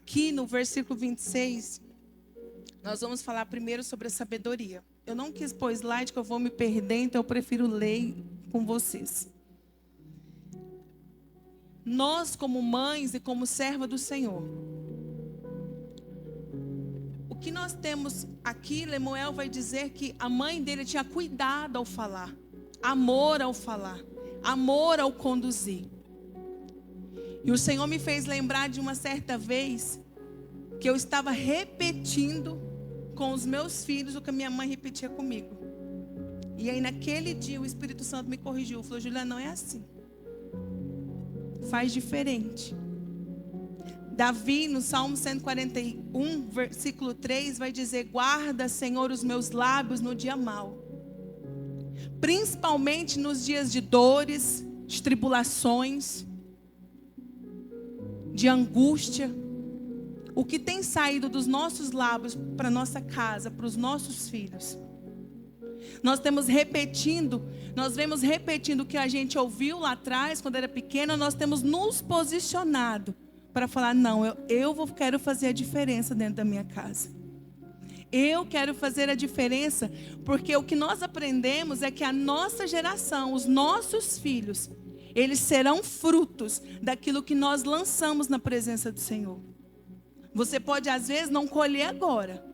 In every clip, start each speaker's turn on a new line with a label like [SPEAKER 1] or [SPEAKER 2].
[SPEAKER 1] aqui no versículo 26, nós vamos falar primeiro sobre a sabedoria. Eu não quis pôr slide que eu vou me perder, então eu prefiro ler com vocês. Nós, como mães e como serva do Senhor, o que nós temos aqui, Lemuel vai dizer que a mãe dele tinha cuidado ao falar, amor ao falar, amor ao conduzir. E o Senhor me fez lembrar de uma certa vez que eu estava repetindo com os meus filhos o que a minha mãe repetia comigo. E aí naquele dia o Espírito Santo me corrigiu, falou: Juliana, não é assim. Faz diferente. Davi, no Salmo 141, versículo 3, vai dizer: guarda, Senhor, os meus lábios no dia mau. Principalmente nos dias de dores, de tribulações, de angústia. O que tem saído dos nossos lábios para nossa casa, para os nossos filhos? Nós vemos repetindo o que a gente ouviu lá atrás, quando era pequena. Nós temos nos posicionado para falar: não, quero fazer a diferença dentro da minha casa. Eu quero fazer a diferença, porque o que nós aprendemos é que a nossa geração, os nossos filhos, eles serão frutos daquilo que nós lançamos na presença do Senhor. Você pode às vezes não colher agora,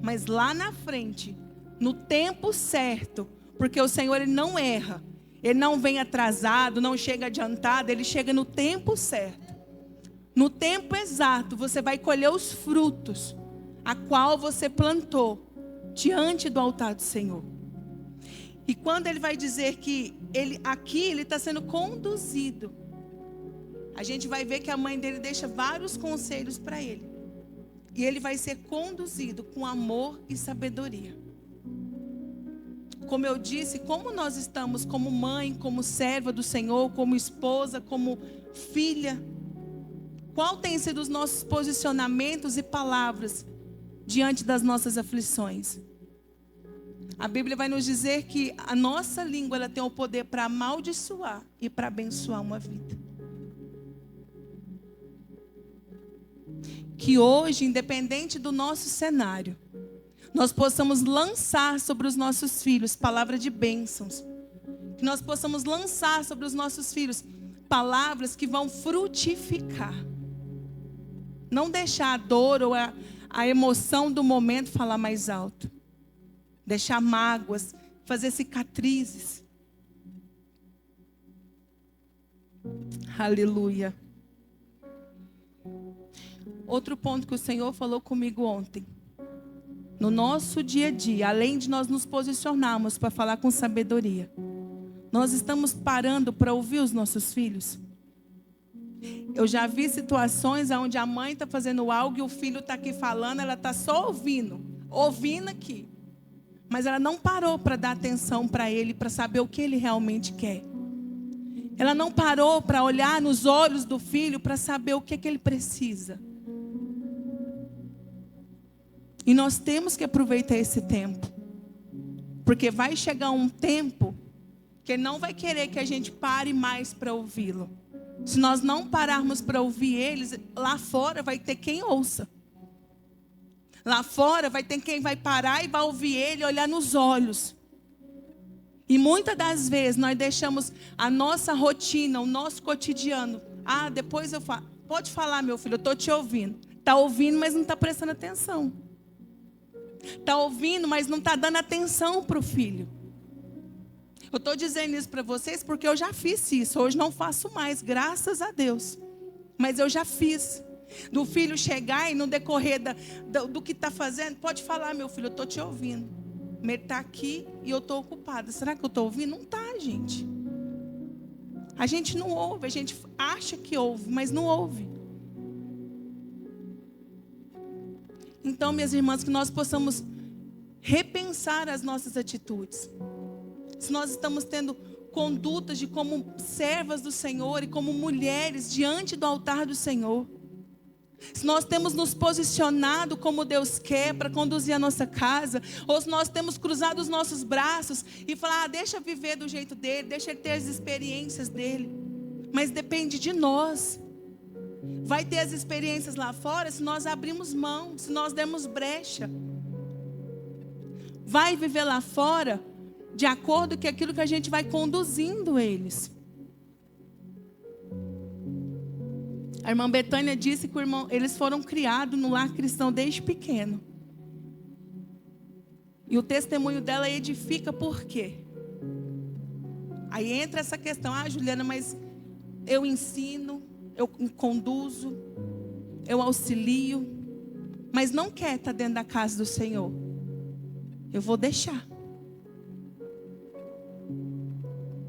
[SPEAKER 1] mas lá na frente, no tempo certo, porque o Senhor ele não erra, ele não vem atrasado, não chega adiantado, ele chega no tempo certo. No tempo exato, você vai colher os frutos, a qual você plantou diante do altar do Senhor. E quando ele vai dizer que ele está sendo conduzido, a gente vai ver que a mãe dele deixa vários conselhos para ele. E ele vai ser conduzido com amor e sabedoria. Como eu disse, como nós estamos como mãe, como serva do Senhor, como esposa, como filha, qual tem sido os nossos posicionamentos e palavras diante das nossas aflições? A Bíblia vai nos dizer que a nossa língua ela tem o poder para amaldiçoar e para abençoar uma vida. Que hoje, independente do nosso cenário, nós possamos lançar sobre os nossos filhos palavras de bênçãos. Que nós possamos lançar sobre os nossos filhos palavras que vão frutificar. Não deixar a dor ou a emoção do momento falar mais alto. Deixar mágoas, fazer cicatrizes. Aleluia. Outro ponto que o Senhor falou comigo ontem. No nosso dia a dia, além de nós nos posicionarmos para falar com sabedoria, nós estamos parando para ouvir os nossos filhos. Eu já vi situações onde a mãe está fazendo algo e o filho está aqui falando, ela está só ouvindo aqui. Mas ela não parou para dar atenção para ele, para saber o que ele realmente quer. Ela não parou para olhar nos olhos do filho para saber o que ele precisa. E nós temos que aproveitar esse tempo. Porque vai chegar um tempo que ele não vai querer que a gente pare mais para ouvi-lo. Se nós não pararmos para ouvir eles, lá fora vai ter quem ouça. Lá fora vai ter quem vai parar e vai ouvir ele e olhar nos olhos. E muitas das vezes nós deixamos a nossa rotina, o nosso cotidiano. Ah, depois eu falo. Pode falar, meu filho, eu estou te ouvindo. Está ouvindo, mas não está prestando atenção. Está ouvindo, mas não está dando atenção para o filho. Eu estou dizendo isso para vocês porque eu já fiz isso. Hoje não faço mais, graças a Deus. Mas eu já fiz. Do filho chegar e no decorrer do que está fazendo, pode falar, meu filho, eu estou te ouvindo. Ele está aqui e eu estou ocupada. Será que eu estou ouvindo? Não está, gente. A gente não ouve, a gente acha que ouve, mas não ouve. Então, minhas irmãs, que nós possamos repensar as nossas atitudes. Se nós estamos tendo condutas de como servas do Senhor e como mulheres diante do altar do Senhor. Se nós temos nos posicionado como Deus quer para conduzir a nossa casa, ou se nós temos cruzado os nossos braços e falar, deixa viver do jeito dele, deixa ele ter as experiências dele. Mas depende de nós. Vai ter as experiências lá fora se nós abrirmos mão, se nós dermos brecha. Vai viver lá fora de acordo com aquilo que a gente vai conduzindo eles. A irmã Betânia disse que eles foram criados no lar cristão desde pequeno. E o testemunho dela edifica por quê? Aí entra essa questão, Juliana, mas eu ensino, eu conduzo, eu auxilio, mas não quer estar dentro da casa do Senhor. Eu vou deixar.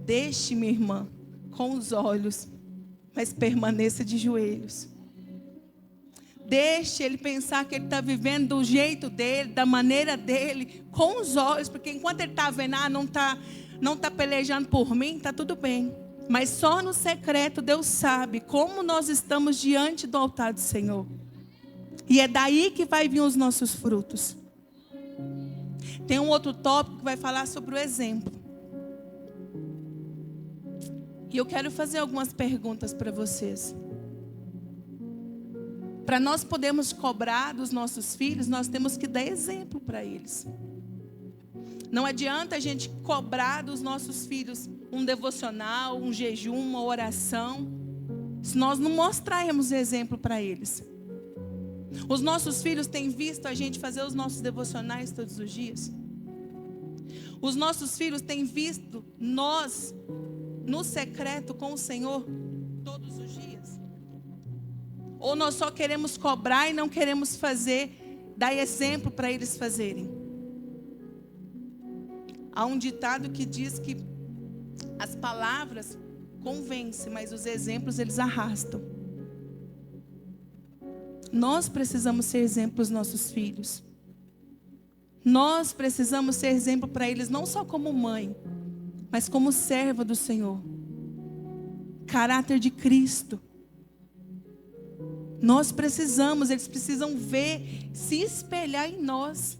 [SPEAKER 1] Deixe, minha irmã, com os olhos, mas permaneça de joelhos. Deixe ele pensar que ele está vivendo do jeito dele, da maneira dele, com os olhos, porque enquanto ele está vendo, não tá pelejando por mim, está tudo bem. Mas só no secreto Deus sabe como nós estamos diante do altar do Senhor. E é daí que vai vir os nossos frutos. Tem um outro tópico que vai falar sobre o exemplo. E eu quero fazer algumas perguntas para vocês. Para nós podermos cobrar dos nossos filhos, nós temos que dar exemplo para eles. Não adianta a gente cobrar dos nossos filhos um devocional, um jejum, uma oração, se nós não mostrarmos exemplo para eles. Os nossos filhos têm visto a gente fazer os nossos devocionais todos os dias? Os nossos filhos têm visto nós no secreto com o Senhor todos os dias? Ou nós só queremos cobrar e não queremos dar exemplo para eles fazerem? Há um ditado que diz que as palavras convencem, mas os exemplos eles arrastam. Nós precisamos ser exemplo para os nossos filhos. Nós precisamos ser exemplo para eles, não só como mãe, mas como serva do Senhor. Caráter de Cristo. Nós precisamos, eles precisam ver, se espelhar em nós.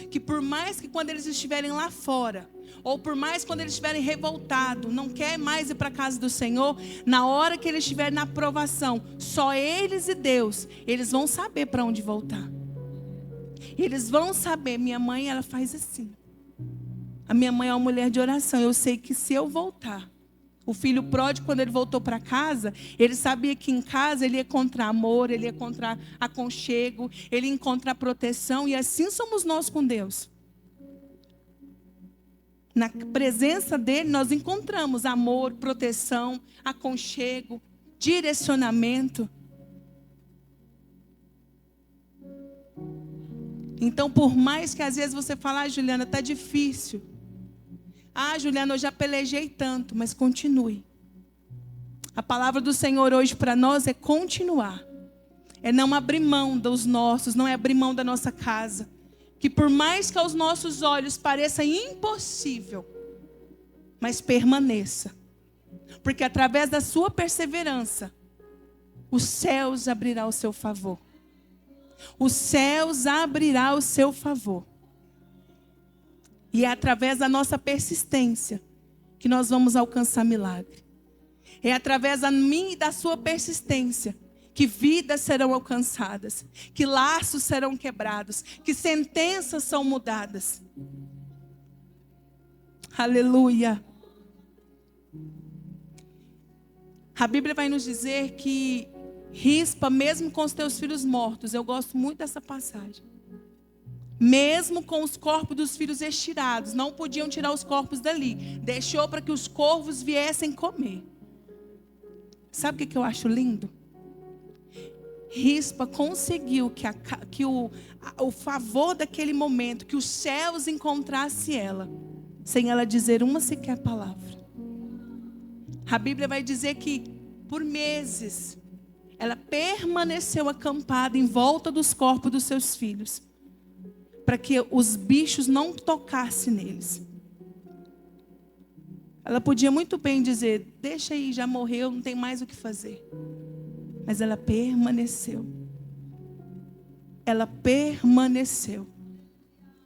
[SPEAKER 1] Que por mais que quando eles estiverem lá fora, ou por mais quando eles estiverem revoltados, não quer mais ir para a casa do Senhor, na hora que eles estiverem na provação, só eles e Deus, eles vão saber para onde voltar. Eles vão saber, minha mãe ela faz assim. A minha mãe é uma mulher de oração, eu sei que se eu voltar, o filho pródigo, quando ele voltou para casa, ele sabia que em casa ele ia encontrar amor, ele ia encontrar aconchego, ele ia encontrar proteção, e assim somos nós com Deus. Na presença dele nós encontramos amor, proteção, aconchego, direcionamento. Então, por mais que às vezes você fale, Juliana, está difícil. Juliana, eu já pelejei tanto, mas continue. A palavra do Senhor hoje para nós é continuar. É não abrir mão dos nossos, não é abrir mão da nossa casa. Que por mais que aos nossos olhos pareça impossível, mas permaneça. Porque através da sua perseverança, os céus abrirá ao seu favor. Os céus abrirá ao seu favor. E é através da nossa persistência que nós vamos alcançar milagre. É através da minha e da sua persistência que vidas serão alcançadas, que laços serão quebrados, que sentenças são mudadas. Aleluia. A Bíblia vai nos dizer que Rispa, mesmo com os teus filhos mortos, eu gosto muito dessa passagem. Mesmo com os corpos dos filhos estirados, não podiam tirar os corpos dali. Deixou para que os corvos viessem comer. Sabe o que eu acho lindo? Rispa conseguiu que o favor daquele momento, que os céus encontrassem ela, sem ela dizer uma sequer palavra. A Bíblia vai dizer que por meses ela permaneceu acampada em volta dos corpos dos seus filhos, para que os bichos não tocassem neles. Ela podia muito bem dizer, deixa aí, já morreu, não tem mais o que fazer. Mas ela permaneceu. Ela permaneceu.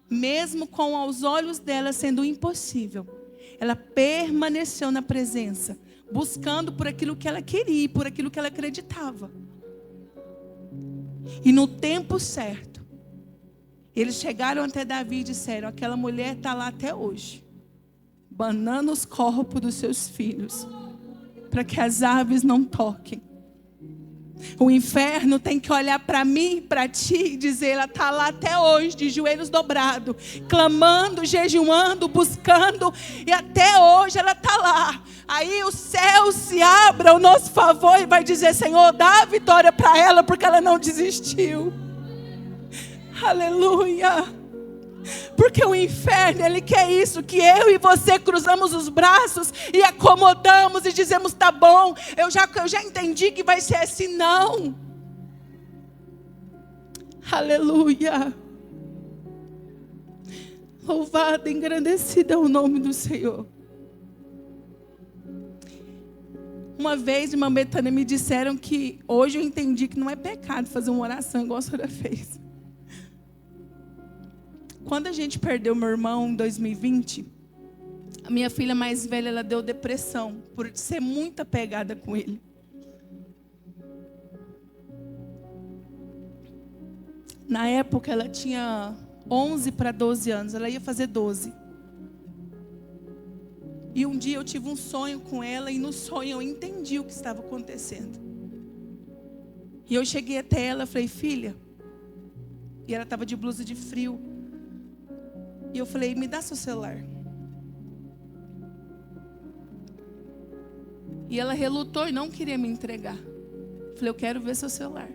[SPEAKER 1] Mesmo com aos olhos dela sendo impossível, ela permaneceu na presença, buscando por aquilo que ela queria, por aquilo que ela acreditava. E no tempo certo, eles chegaram até Davi e disseram: aquela mulher está lá até hoje, banando os corpos dos seus filhos, para que as aves não toquem. O inferno tem que olhar para mim, para ti, e dizer: ela está lá até hoje, de joelhos dobrados, clamando, jejuando, buscando, e até hoje ela está lá. Aí o céu se abre ao nosso favor e vai dizer: Senhor, dá a vitória para ela, porque ela não desistiu. Aleluia. Porque o inferno, ele quer isso, que eu e você cruzamos os braços e acomodamos e dizemos: tá bom, eu já entendi que vai ser assim. Não. Aleluia. Louvado, engrandecido é o nome do Senhor. Uma vez, irmã Betânia, me disseram que hoje eu entendi que não é pecado fazer uma oração igual a senhora fez. Quando a gente perdeu meu irmão em 2020, a minha filha mais velha, ela deu depressão por ser muito apegada com ele. Na época ela tinha 11 para 12 anos, ela ia fazer 12. E um dia eu tive um sonho com ela e no sonho eu entendi o que estava acontecendo. E eu cheguei até ela e falei: filha, e ela estava de blusa de frio. E eu falei: me dá seu celular. E ela relutou e não queria me entregar. Eu falei: eu quero ver seu celular.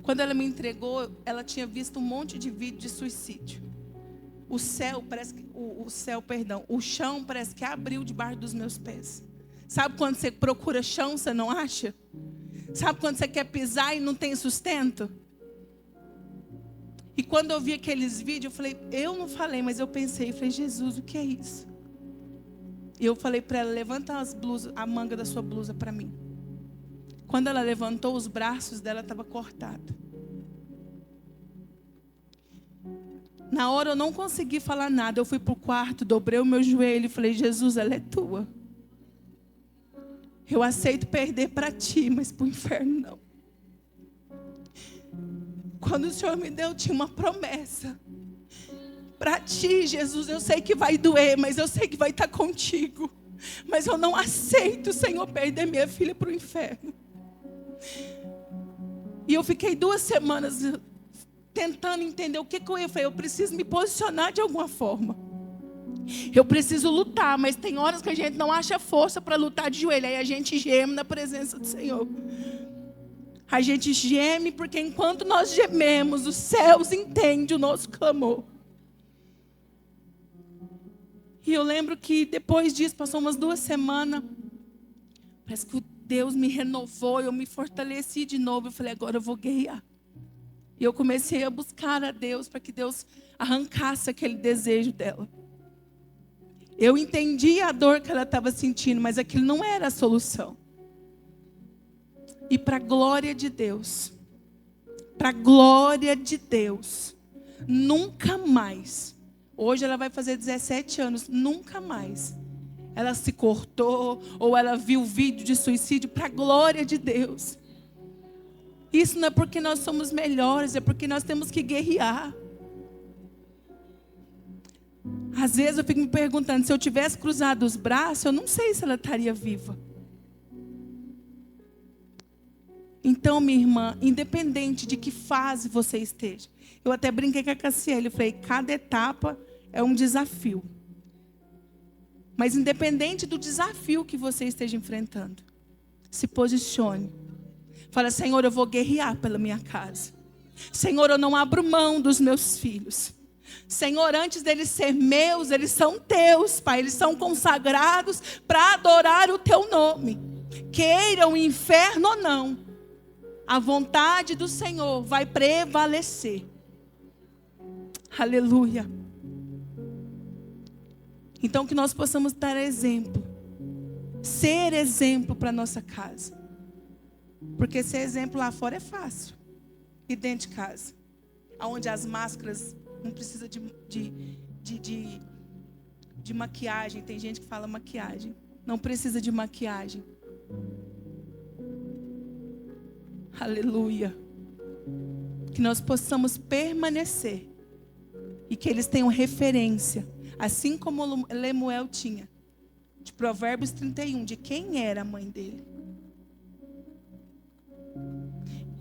[SPEAKER 1] Quando ela me entregou, ela tinha visto um monte de vídeo de suicídio. O chão parece que abriu debaixo dos meus pés. Sabe quando você procura chão, você não acha? Sabe quando você quer pisar e não tem sustento? E quando eu vi aqueles vídeos, eu não falei, mas eu pensei, falei: Jesus, o que é isso? E eu falei para ela: levanta a manga da sua blusa para mim. Quando ela levantou, os braços dela estavam cortados. Na hora eu não consegui falar nada, eu fui para o quarto, dobrei o meu joelho e falei: Jesus, ela é tua. Eu aceito perder para ti, mas para o inferno não. Quando o Senhor me deu, tinha uma promessa. Para ti, Jesus, eu sei que vai doer, mas eu sei que vai estar contigo. Mas eu não aceito, Senhor, perder minha filha para o inferno. E eu fiquei 2 semanas tentando entender o que eu ia fazer. Eu preciso me posicionar de alguma forma. Eu preciso lutar, mas tem horas que a gente não acha força para lutar de joelho. Aí a gente geme na presença do Senhor. A gente geme porque enquanto nós gememos, os céus entendem o nosso clamor. E eu lembro que depois disso, passou umas 2 semanas. Parece que Deus me renovou, eu me fortaleci de novo. Eu falei: agora eu vou guerrear. E eu comecei a buscar a Deus para que Deus arrancasse aquele desejo dela. Eu entendi a dor que ela estava sentindo, mas aquilo não era a solução. E para a glória de Deus, nunca mais, hoje ela vai fazer 17 anos, nunca mais ela se cortou ou ela viu vídeo de suicídio, para a glória de Deus. Isso não é porque nós somos melhores, é porque nós temos que guerrear. Às vezes eu fico me perguntando, se eu tivesse cruzado os braços, eu não sei se ela estaria viva. Então, minha irmã, independente de que fase você esteja, eu até brinquei com a Cassiele, eu falei: cada etapa é um desafio. Mas independente do desafio que você esteja enfrentando, se posicione. Fala: Senhor, eu vou guerrear pela minha casa. Senhor, eu não abro mão dos meus filhos. Senhor, antes deles ser meus, eles são teus, Pai. Eles são consagrados para adorar o teu nome. Queiram o inferno ou não, a vontade do Senhor vai prevalecer. Aleluia. Então que nós possamos dar exemplo. Ser exemplo para a nossa casa. Porque ser exemplo lá fora é fácil. E dentro de casa, onde as máscaras não precisa de maquiagem. Tem gente que fala maquiagem. Não precisa de maquiagem. Aleluia. que nós possamos permanecer e que eles tenham referência, assim como Lemuel tinha, de Provérbios 31, de quem era a mãe dele.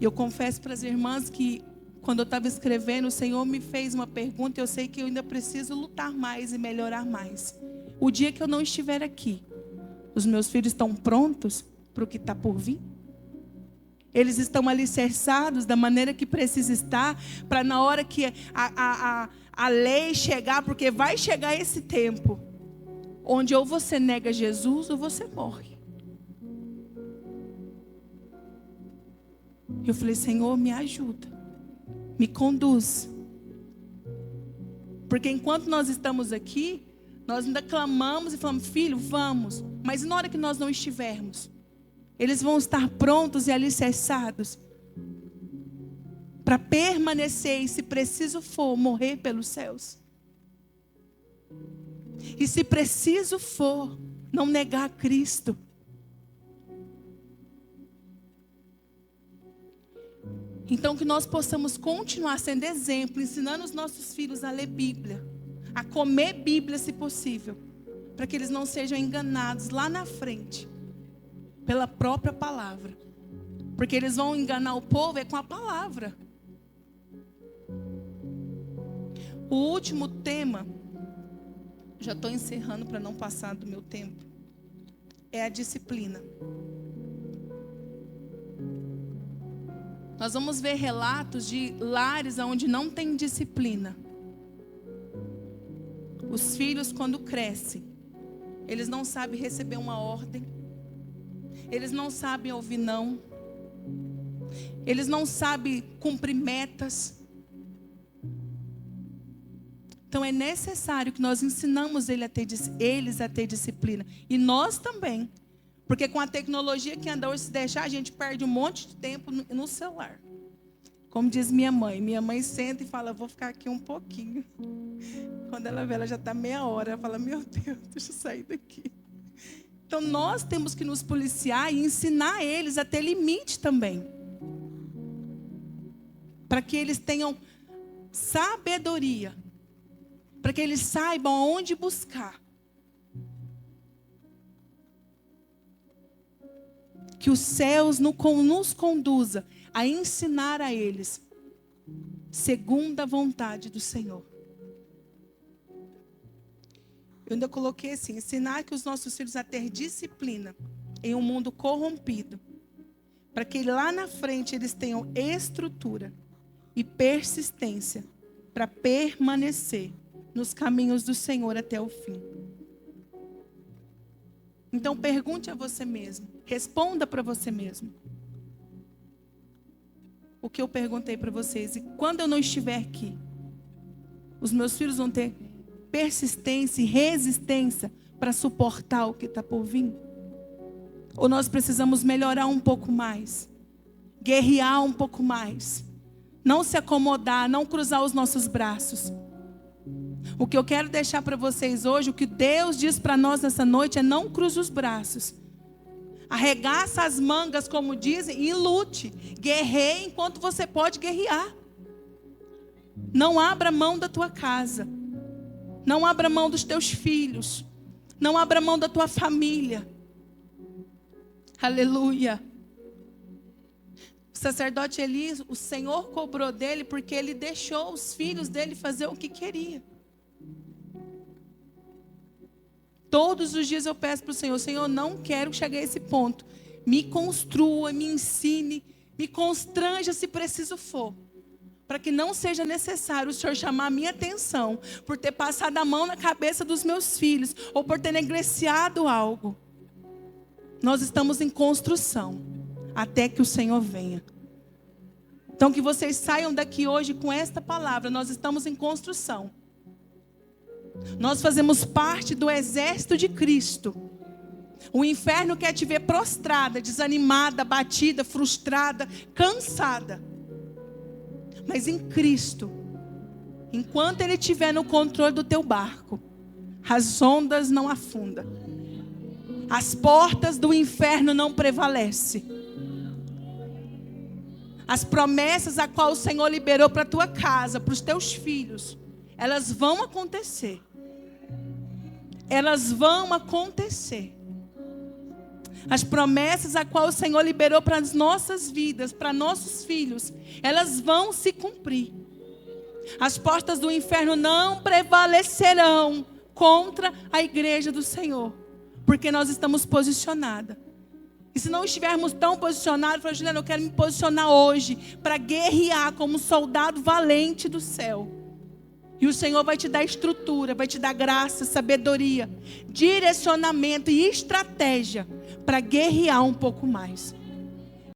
[SPEAKER 1] E eu confesso para as irmãs que quando eu estava escrevendo, o Senhor me fez uma pergunta, e eu sei que eu ainda preciso lutar mais e melhorar mais. O dia que eu não estiver aqui, os meus filhos estão prontos para o que está por vir? Eles estão alicerçados da maneira que precisa estar, para na hora que a lei chegar, porque vai chegar esse tempo, onde ou você nega Jesus ou você morre. Eu falei, Senhor, me ajuda, me conduz. Porque enquanto nós estamos aqui, nós ainda clamamos e falamos, filho, vamos. Mas na hora que nós não estivermos, eles vão estar prontos e alicerçados para permanecer e, se preciso for, morrer pelos céus. E se preciso for, não negar Cristo. Então que nós possamos continuar sendo exemplo, ensinando os nossos filhos a ler Bíblia, a comer Bíblia se possível, para que eles não sejam enganados lá na frente, pela própria palavra. Porque eles vão enganar o povo com a palavra. O último tema, já estou encerrando para não passar do meu tempo, é a disciplina. Nós vamos ver relatos de lares onde não tem disciplina. Os filhos, quando crescem, eles não sabem receber uma ordem. Eles não sabem ouvir não. Eles não sabem cumprir metas. Então é necessário que nós ensinamos eles a ter disciplina. E nós também. Porque com a tecnologia que anda hoje, se deixar, a gente perde um monte de tempo no celular. Como diz minha mãe senta e fala, vou ficar aqui um pouquinho. Quando ela vê, ela já está meia hora, ela fala, meu Deus, deixa eu sair daqui. Então nós temos que nos policiar e ensinar eles a ter limite também. Para que eles tenham sabedoria. Para que eles saibam aonde buscar. Que os céus nos conduza a ensinar a eles, segundo a vontade do Senhor. Eu ainda coloquei assim, ensinar que os nossos filhos a ter disciplina em um mundo corrompido, para que lá na frente eles tenham estrutura e persistência para permanecer nos caminhos do Senhor até o fim. Então pergunte a você mesmo, responda para você mesmo o que eu perguntei para vocês. E quando eu não estiver aqui, os meus filhos vão ter persistência e resistência para suportar o que está por vir? Ou nós precisamos melhorar um pouco mais, guerrear um pouco mais, não se acomodar, não cruzar os nossos braços? O que eu quero deixar para vocês hoje, o que Deus diz para nós nessa noite é: não cruze os braços, arregaça as mangas, como dizem, e lute, guerreie enquanto você pode guerrear. Não abra mão da tua casa, não abra mão dos teus filhos, não abra mão da tua família. Aleluia. O sacerdote Eli, o Senhor cobrou dele porque ele deixou os filhos dele fazer o que queria. Todos os dias eu peço para o Senhor: Senhor, não quero chegar a esse ponto. Me construa, me ensine, me constranja se preciso for. Para que não seja necessário o Senhor chamar a minha atenção por ter passado a mão na cabeça dos meus filhos ou por ter negligenciado algo. Nós estamos em construção até que o Senhor venha. Então que vocês saiam daqui hoje com esta palavra: nós estamos em construção. Nós fazemos parte do exército de Cristo. O inferno quer te ver prostrada, desanimada, batida, frustrada, cansada. Mas em Cristo, enquanto Ele estiver no controle do teu barco, as ondas não afundam. As portas do inferno não prevalecem. As promessas a qual o Senhor liberou para a tua casa, para os teus filhos, elas vão acontecer. Elas vão acontecer. As promessas a qual o Senhor liberou para as nossas vidas, para nossos filhos, elas vão se cumprir. As portas do inferno não prevalecerão contra a igreja do Senhor, porque nós estamos posicionadas. E se não estivermos tão posicionados, eu falo, Juliana, eu quero me posicionar hoje para guerrear como um soldado valente do céu. E o Senhor vai te dar estrutura, vai te dar graça, sabedoria, direcionamento e estratégia para guerrear um pouco mais.